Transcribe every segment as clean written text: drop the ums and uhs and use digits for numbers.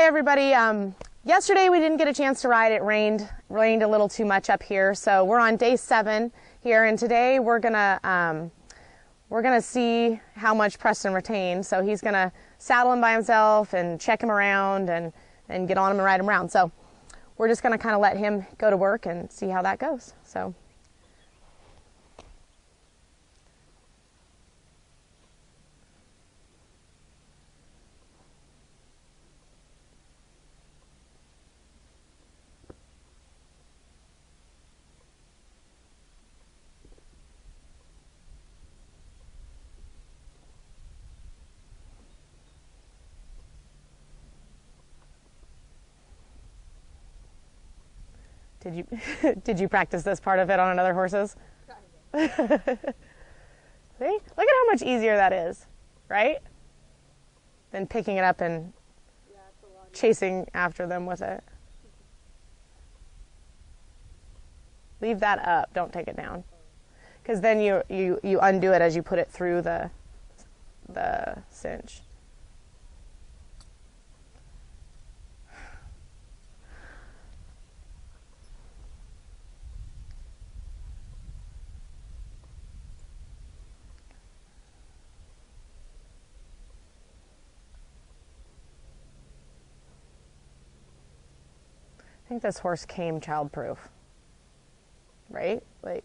Hey everybody, yesterday we didn't get a chance to ride. It rained a little too much up here, so we're on day 7 here, and today we're gonna see how much Preston retained. So he's gonna saddle him by himself and check him around and get on him and ride him around. So we're just gonna kind of let him go to work and see how that goes. So. Did you practice this part of it on other horses? See? Look at how much easier that is, right? Than picking it up and chasing after them with it. Leave that up, don't take it down. Because then you undo it as you put it through the cinch. I think this horse came childproof, right? Like,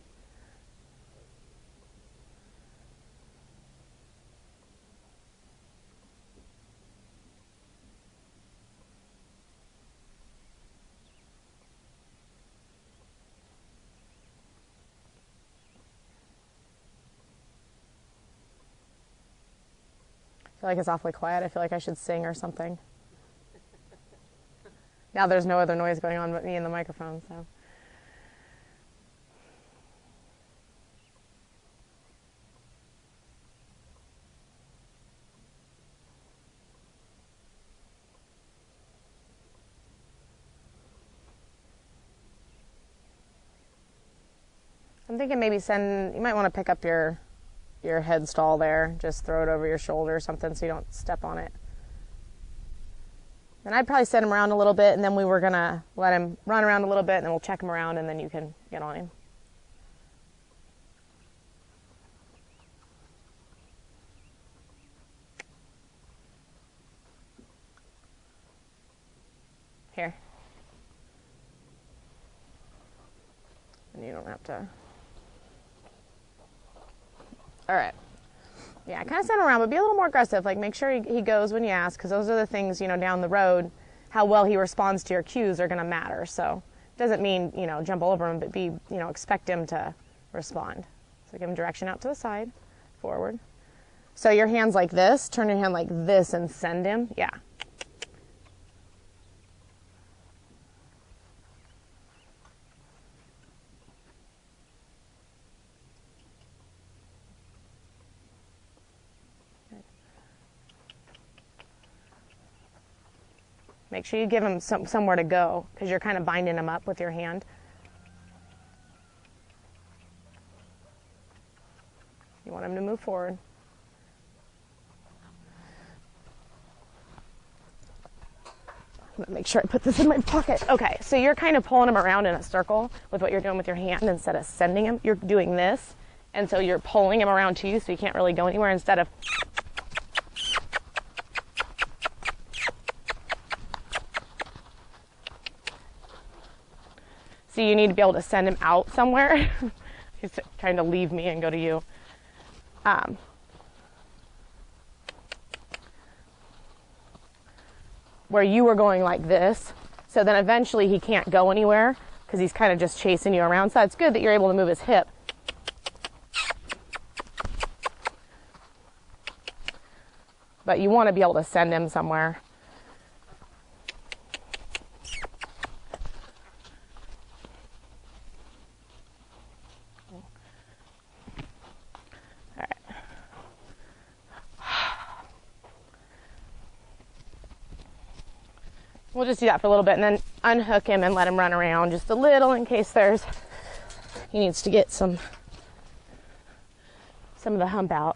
I feel like it's awfully quiet. I feel like I should sing or something. Now there's no other noise going on but me and the microphone, so. I'm thinking maybe you might want to pick up your head stall there. Just throw it over your shoulder or something so you don't step on it. And I'd probably set him around a little bit, and then we were going to let him run around a little bit, and then we'll check him around, and then you can get on him. Here. And you don't have to. All right. Yeah, kind of send him around, but be a little more aggressive. Like, make sure he goes when you ask, because those are the things, down the road, how well he responds to your cues are going to matter. So it doesn't mean, jump all over him, but expect him to respond. So give him direction out to the side, forward. So your hand's like this, turn your hand like this and send him. Yeah. Make sure you give him somewhere to go, because you're kind of binding him up with your hand. You want him to move forward. I'm gonna make sure I put this in my pocket. Okay, so you're kind of pulling him around in a circle with what you're doing with your hand instead of sending him. You're doing this, and so you're pulling him around to you, so he can't really go anywhere, instead of so you need to be able to send him out somewhere. He's trying to leave me and go to you. Where you were going like this, so then eventually he can't go anywhere because he's kind of just chasing you around. So it's good that you're able to move his hip. But you want to be able to send him somewhere. We'll just do that for a little bit and then unhook him and let him run around just a little in case he needs to get some of the hump out.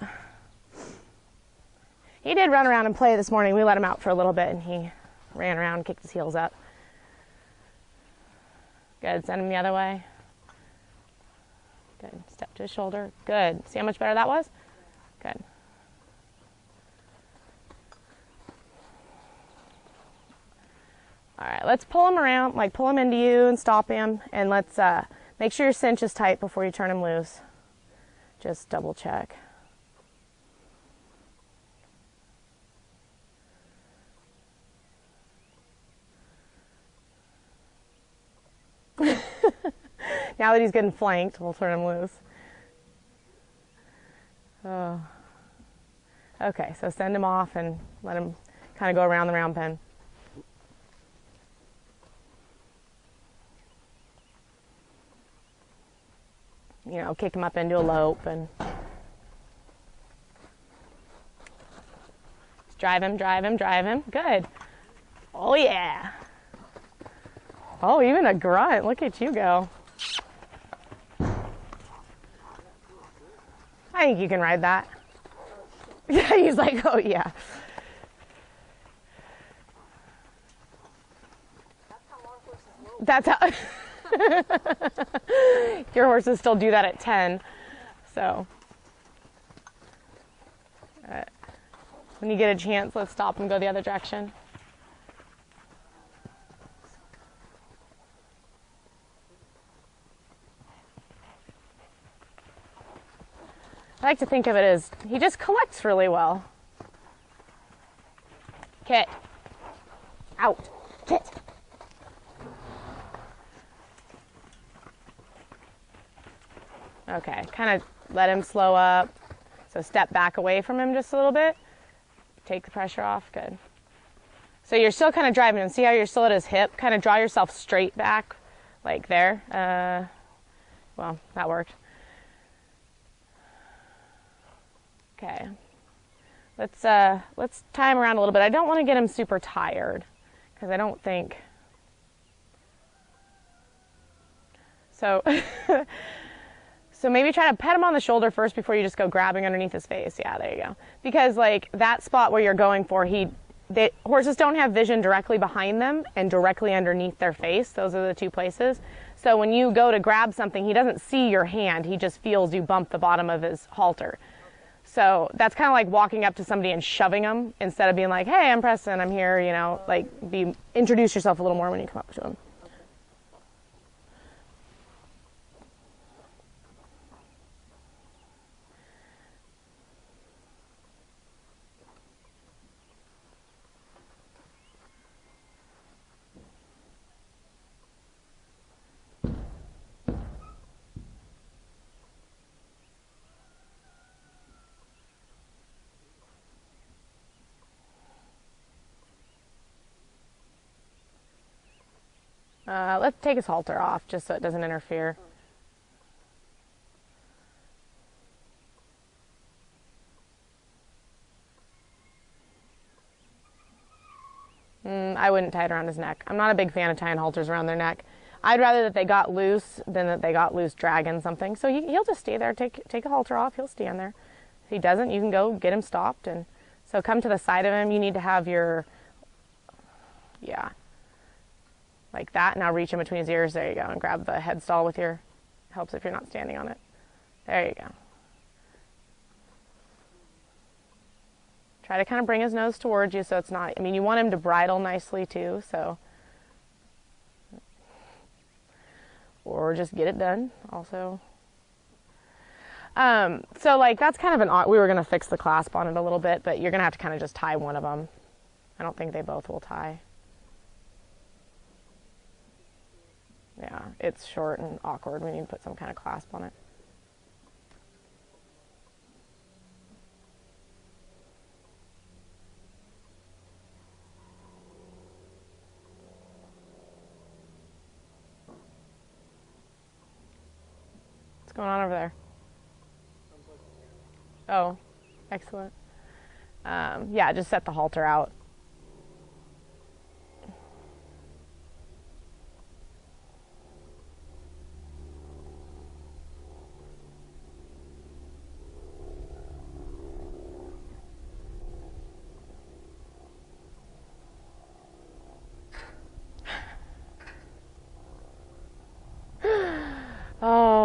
He did run around and play this morning. We let him out for a little bit and he ran around, kicked his heels up. Good, send him the other way. Good, step to his shoulder. Good, see how much better that was? Good. All right, let's pull him around, like pull him into you and stop him, and let's make sure your cinch is tight before you turn him loose. Just double check. Now that he's getting flanked, we'll turn him loose. Oh. Okay, so send him off and let him kind of go around the round pen. You know, kick him up into a lope and just drive him, drive him, drive him. Good. Oh yeah. Oh, even a grunt. Look at you go. I think you can ride that. Yeah, he's like, oh yeah. That's how your horses still do that at 10. So when you get a chance, let's stop and go the other direction. I like to think of it as he just collects really well. Kit. Out. Kit. Okay, kind of let him slow up. So step back away from him just a little bit. Take the pressure off. Good. So you're still kind of driving him. See how you're still at his hip? Kind of draw yourself straight back, like there. Well, that worked. Okay, let's tie him around a little bit. I don't want to get him super tired because I don't think so. So maybe try to pet him on the shoulder first before you just go grabbing underneath his face. Yeah, there you go. Because like that spot where you're going for, horses don't have vision directly behind them and directly underneath their face. Those are the two places. So when you go to grab something, he doesn't see your hand. He just feels you bump the bottom of his halter. So that's kind of like walking up to somebody and shoving them instead of being like, hey, I'm Preston, I'm here, you know, like introduce yourself a little more when you come up to him. Let's take his halter off just so it doesn't interfere. I wouldn't tie it around his neck. I'm not a big fan of tying halters around their neck. I'd rather that they got loose than that they got loose dragging something. So he'll just stay there. Take a halter off. He'll stand there. If he doesn't, you can go get him stopped. And so come to the side of him. You need to have your, yeah, like that. Now reach in between his ears. There you go. And grab the headstall with your, helps if you're not standing on it. There you go. Try to kind of bring his nose towards you so it's not, I mean, you want him to bridle nicely too, so. Or just get it done also. So like that's kind of an, we were going to fix the clasp on it a little bit, but you're going to have to kind of just tie one of them. I don't think they both will tie. Yeah, it's short and awkward. We need to put some kind of clasp on it. What's going on over there? Oh, excellent. Yeah, just set the halter out.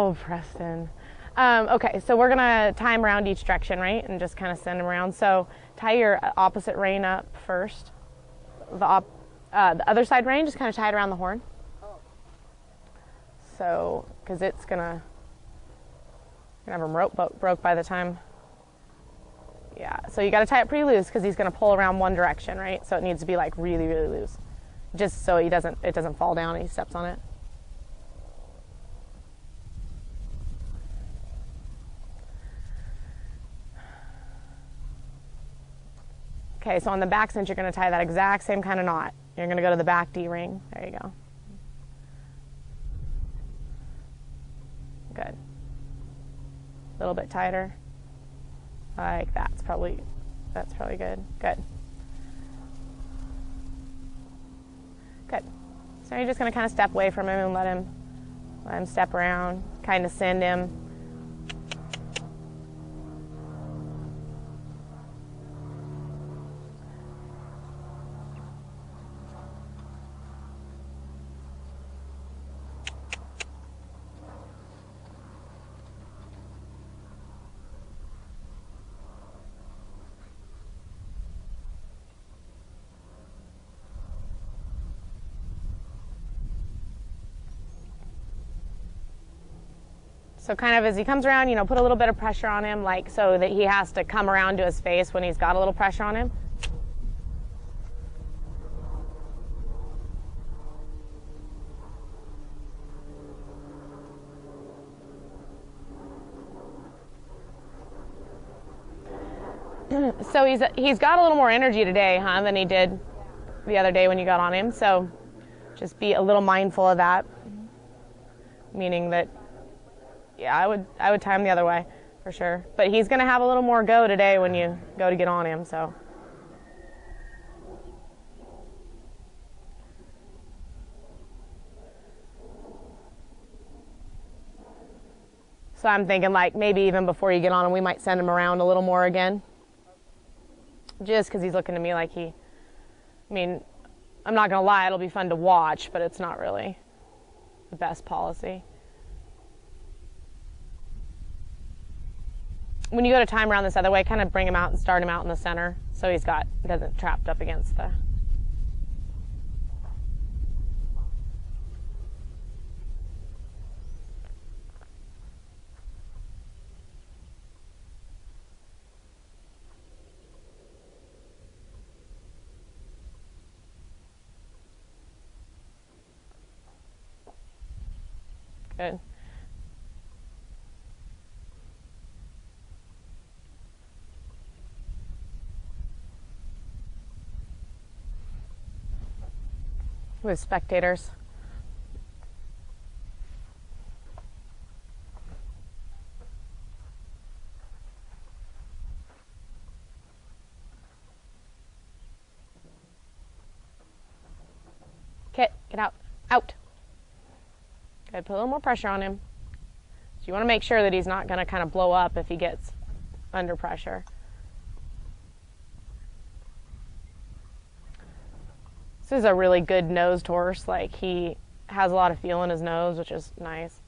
Oh, Preston. Okay, so we're gonna tie him around each direction, right? And just kind of send him around. So tie your opposite rein up first. The other side rein, just kind of tie it around the horn. So, because it's gonna have him rope broke by the time. Yeah, so you got to tie it pretty loose because he's gonna pull around one direction, right? So it needs to be like really, really loose, just so it doesn't fall down and he steps on it. Okay, so on the back cinch, you're going to tie that exact same kind of knot. You're going to go to the back D-ring. There you go. Good. A little bit tighter. Like that. That's probably good. Good. Good. So you're just going to kind of step away from him and let him step around, kind of send him. So kind of as he comes around, put a little bit of pressure on him, like so that he has to come around to his face when he's got a little pressure on him. So he's got a little more energy today, huh, than he did the other day when you got on him. So just be a little mindful of that, meaning that, yeah, I would tie him the other way for sure. But he's going to have a little more go today when you go to get on him. So I'm thinking like maybe even before you get on him, we might send him around a little more again. Just because he's looking to me like I'm not going to lie, it'll be fun to watch, but it's not really the best policy. When you go to tie him around this other way, kind of bring him out and start him out in the center so he doesn't trapped up against the. Good. With spectators. Kit, get out. Out. Good, put a little more pressure on him. So you want to make sure that he's not going to kind of blow up if he gets under pressure. This is a really good nosed horse. Like, he has a lot of feel in his nose, which is nice.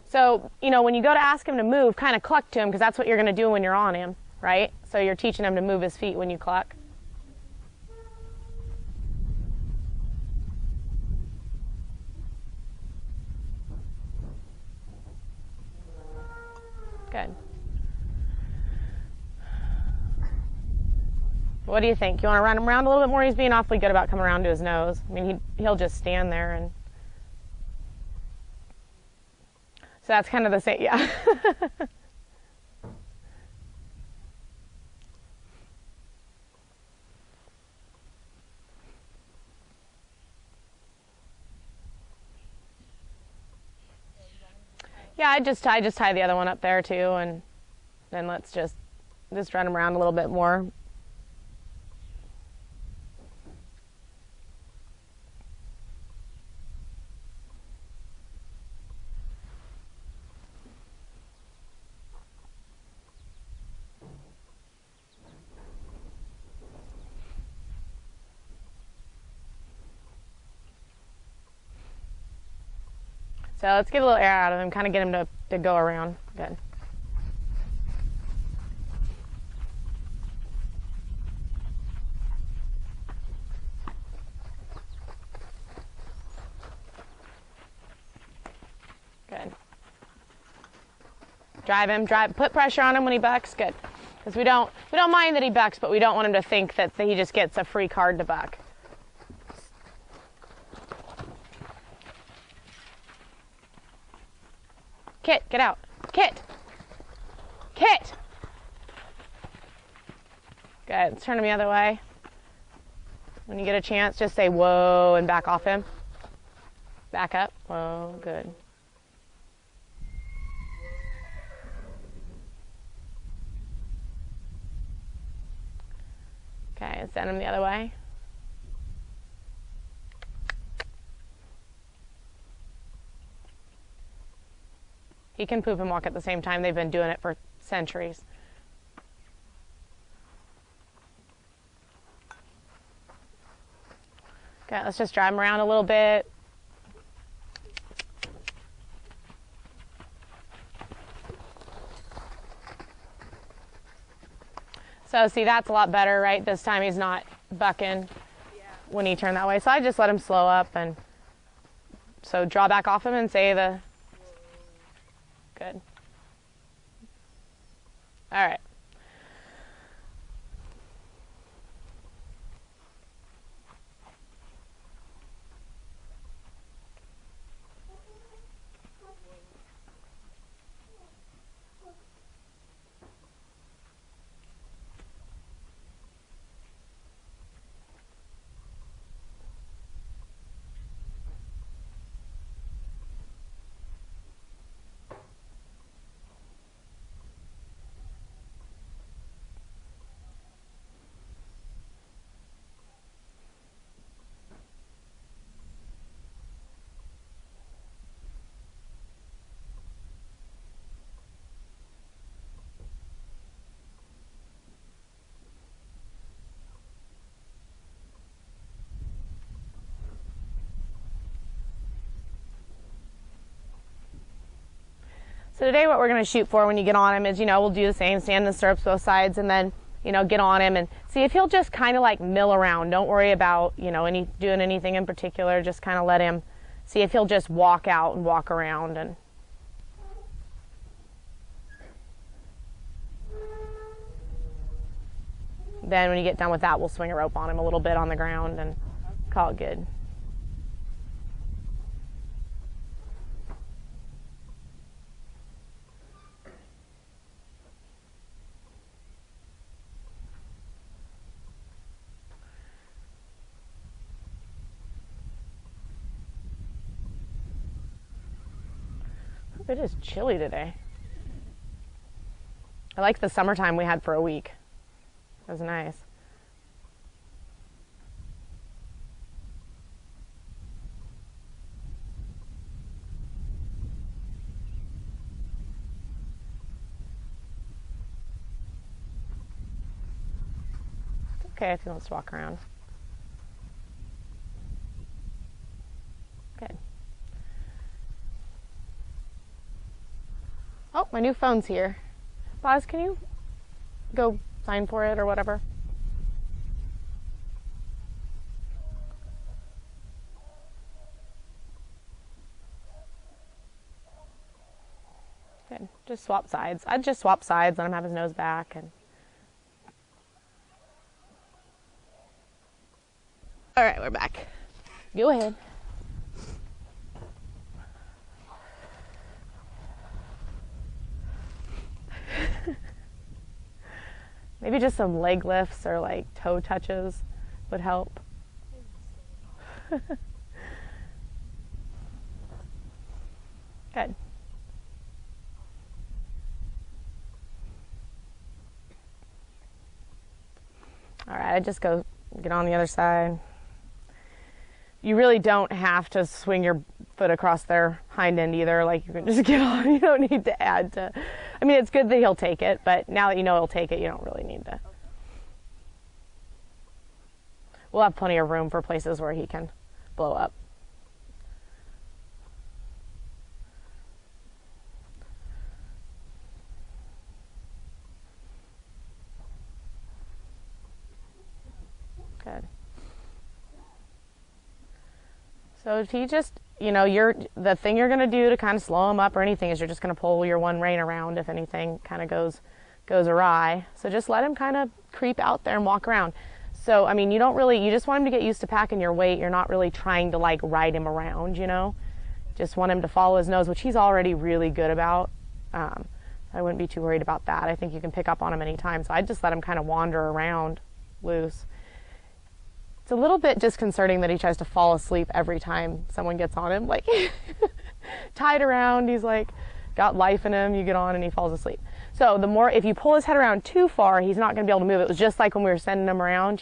So, when you go to ask him to move, kind of cluck to him, because that's what you're going to do when you're on him, right? So you're teaching him to move his feet when you cluck. Good. What do you think? You want to run him around a little bit more? He's being awfully good about coming around to his nose. He'll just stand there and. So that's kind of the same, yeah. Yeah, I just tie the other one up there too, and then let's just run him around a little bit more. So let's get a little air out of him, kind of get him to go around. Good. Good. Drive him, put pressure on him when he bucks. Good. Because we don't mind that he bucks, but we don't want him to think that he just gets a free card to buck. Kit, get out. Kit! Kit! Good. Let's turn him the other way. When you get a chance, just say whoa and back off him. Back up. Whoa, good. Okay, send him the other way. He can poop and walk at the same time. They've been doing it for centuries. Okay, let's just drive him around a little bit. So see, that's a lot better, right? This time he's not bucking when he turned that way. So I just let him slow up, and so draw back off him and say the, good. All right. So today what we're going to shoot for when you get on him is, we'll do the same, stand in the stirrups both sides, and then, get on him and see if he'll just kind of like mill around. Don't worry about, doing anything in particular. Just kind of let him see if he'll just walk out and walk around. And then when you get done with that, we'll swing a rope on him a little bit on the ground and call it good. It is chilly today. I like the summertime we had for a week. It was nice. It's okay if he wants to walk around. Good. Oh, my new phone's here. Boz, can you go sign for it or whatever? Good. Just swap sides. I'd just swap sides, let him have his nose back. And all right, we're back. Go ahead. Maybe just some leg lifts or like toe touches would help. Good. All right, I just go get on the other side. You really don't have to swing your foot across their hind end either. Like, you can just get on. You don't need to add to. I mean, it's good that he'll take it, but now that you know he'll take it, you don't really need to. We'll have plenty of room for places where he can blow up. So if he just, the thing you're going to do to kind of slow him up or anything is you're just going to pull your one rein around if anything kind of goes awry. So just let him kind of creep out there and walk around. So, I mean, you just want him to get used to packing your weight. You're not really trying to like ride him around, Just want him to follow his nose, which he's already really good about. I wouldn't be too worried about that. I think you can pick up on him anytime. So I'd just let him kind of wander around loose. It's a little bit disconcerting that he tries to fall asleep every time someone gets on him. Like, tied around, he's like, got life in him. You get on and he falls asleep. So if you pull his head around too far, he's not going to be able to move. It was just like when we were sending him around,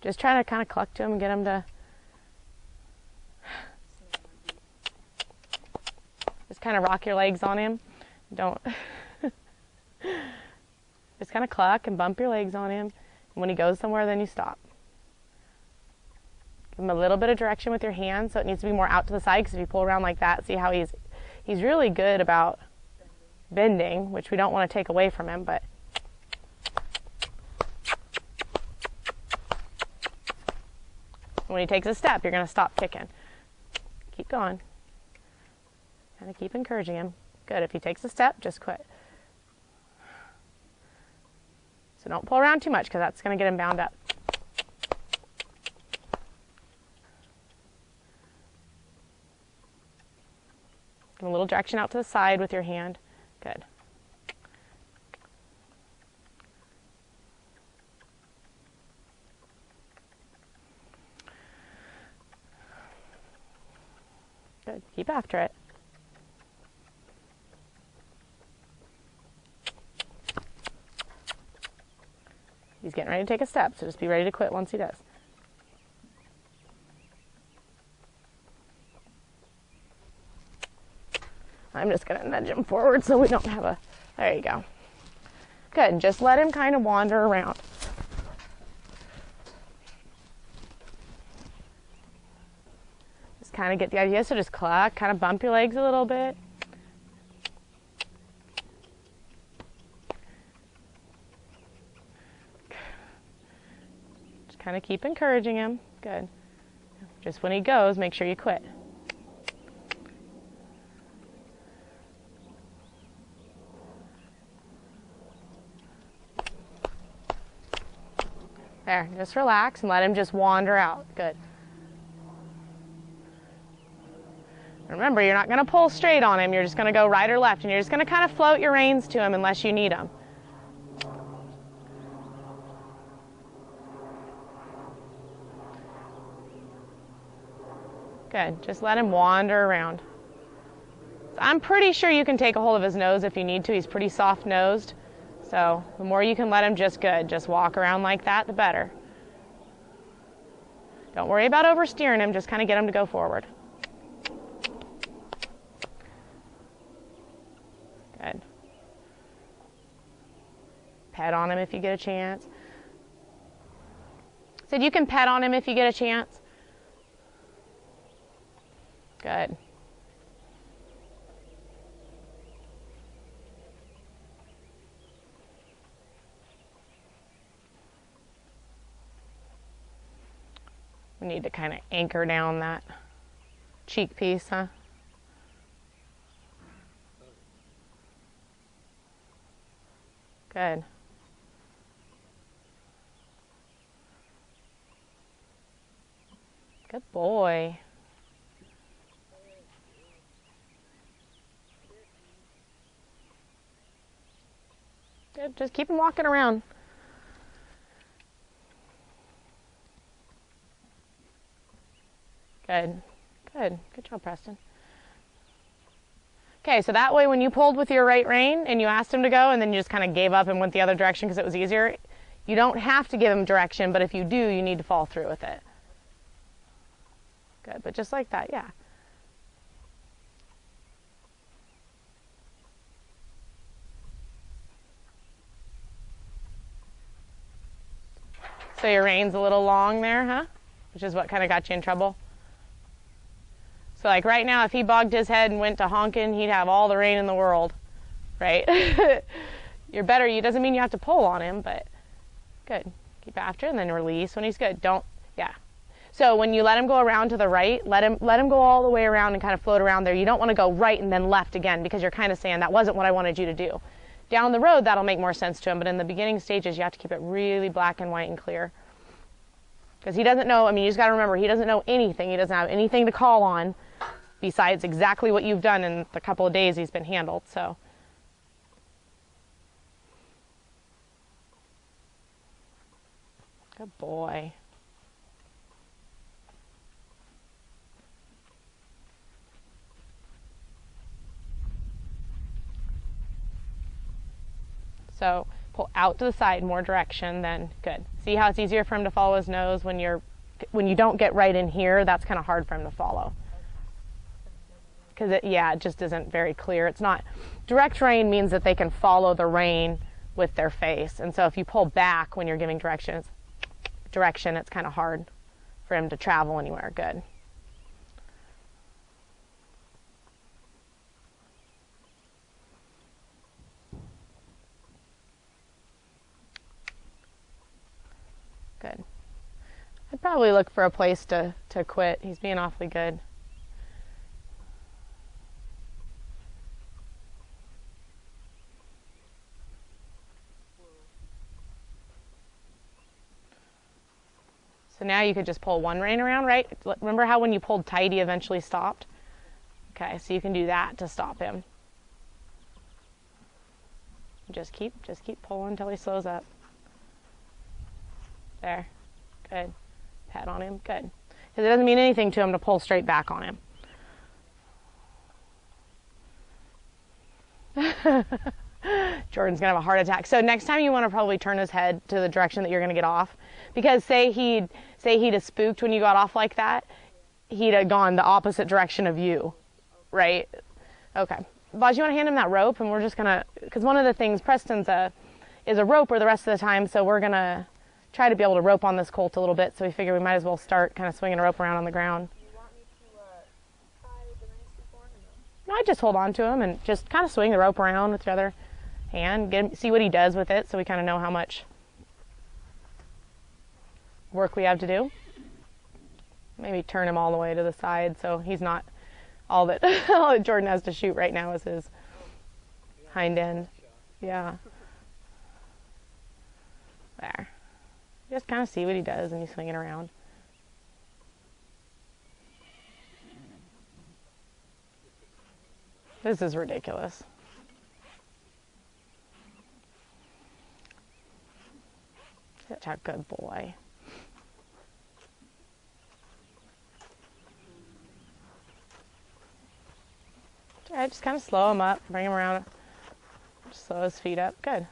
Just trying to kind of cluck to him and get him to just kind of rock your legs on him. Don't just kind of cluck and bump your legs on him. And when he goes somewhere, then you stop. Give him a little bit of direction with your hand, so it needs to be more out to the side, because if you pull around like that, see how he's really good about bending, which we don't want to take away from him, but when he takes a step, you're going to stop kicking. Keep going. Kind of keep encouraging him. Good. If he takes a step, just quit. So don't pull around too much, because that's going to get him bound up. Give him a little direction out to the side with your hand. Good. Good. Keep after it. He's getting ready to take a step, so just be ready to quit once he does. I'm just going to nudge him forward so we don't have a... There you go. Good. And just let him kind of wander around. Just kind of get the idea. So just cluck, kind of bump your legs a little bit. Just kind of keep encouraging him. Good. Just when he goes, make sure you quit. There, just relax and let him just wander out. Good. Remember, you're not going to pull straight on him. You're just going to go right or left, and you're just going to kind of float your reins to him unless you need them. Good. Just let him wander around. I'm pretty sure you can take a hold of his nose if you need to. He's pretty soft-nosed. So the more you can let him, just walk around like that, the better. Don't worry about oversteering him, just kind of get him to go forward. Good. Pet on him if you get a chance. Said you can pet on him if you get a chance. Good. We need to kind of anchor down that cheek piece, huh? Good. Good boy. Good. Just keep him walking around. Good. Good. Good job, Preston. Okay, so that way when you pulled with your right rein and you asked him to go and then you just kind of gave up and went the other direction because it was easier, you don't have to give him direction, but if you do, you need to follow through with it. Good, but just like that, yeah. So your rein's a little long there, huh? Which is what kind of got you in trouble. So like right now, if he bogged his head and went to honking, he'd have all the rein in the world, right? You're better. It doesn't mean you have to pull on him, but good. Keep after and then release when he's good. Don't, yeah. So when you let him go around to the right, let him go all the way around and kind of float around there. You don't want to go right and then left again, because you're kind of saying that wasn't what I wanted you to do. Down the road, that'll make more sense to him, but in the beginning stages, you have to keep it really black and white and clear. Because he doesn't know, I mean, you just got to remember, he doesn't know anything. He doesn't have anything to call on besides exactly what you've done in the couple of days he's been handled, so. Good boy. So pull out to the side, more direction, then good. See how it's easier for him to follow his nose when you don't get right in here, that's kind of hard for him to follow. Because it just isn't very clear. It's not, direct rein means that they can follow the rein with their face. And so if you pull back when you're giving direction, it's kind of hard for him to travel anywhere. Good. Good. I'd probably look for a place to quit. He's being awfully good. So now you could just pull one rein around, right? Remember how when you pulled tight, he eventually stopped? Okay, so you can do that to stop him. Just keep pulling until he slows up. There. Good. Pat on him. Good. Because it doesn't mean anything to him to pull straight back on him. Jordan's going to have a heart attack. So next time you want to probably turn his head to the direction that you're going to get off. Because say he'd have spooked when you got off like that, he'd have gone the opposite direction of you. Right? Okay. Boz, you want to hand him that rope? And we're just going to, because one of the things, Preston's is a roper the rest of the time, so we're going to try to be able to rope on this colt a little bit, so we figure we might as well start kind of swinging a rope around on the ground. Do you want me to tie the reins before or no? I just hold on to him and just kind of swing the rope around with the other hand, see what he does with it, so we kind of know how much work we have to do. Maybe turn him all the way to the side, so he's not all that Jordan has to shoot right now is his hind end. Yeah. There. Just kind of see what he does and you swing it around. This is ridiculous. Such a good boy. All right, just kind of slow him up, bring him around, just slow his feet up. Good.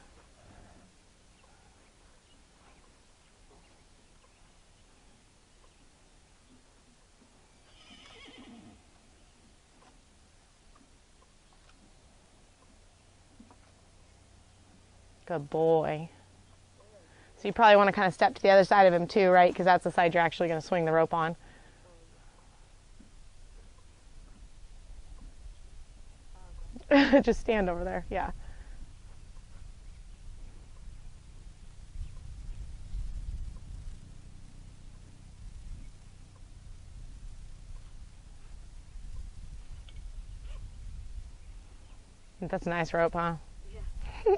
Good boy. So you probably want to kind of step to the other side of him too, right? Because that's the side you're actually going to swing the rope on. Just stand over there, yeah. That's a nice rope, huh? Yeah.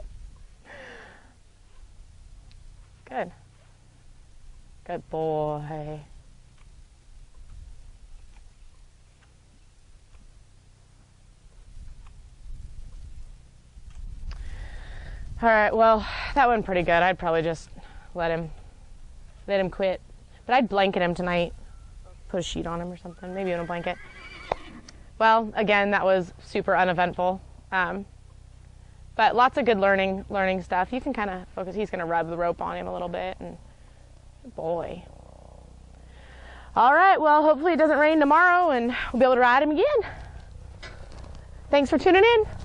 Good. Good boy. All right, well, that went pretty good. I'd probably just let him quit. But I'd blanket him tonight. Put a sheet on him or something, maybe even a blanket. Well, again, that was super uneventful. But lots of good learning stuff. You can kind of focus. He's going to rub the rope on him a little bit. And boy. All right, well, hopefully it doesn't rain tomorrow and we'll be able to ride him again. Thanks for tuning in.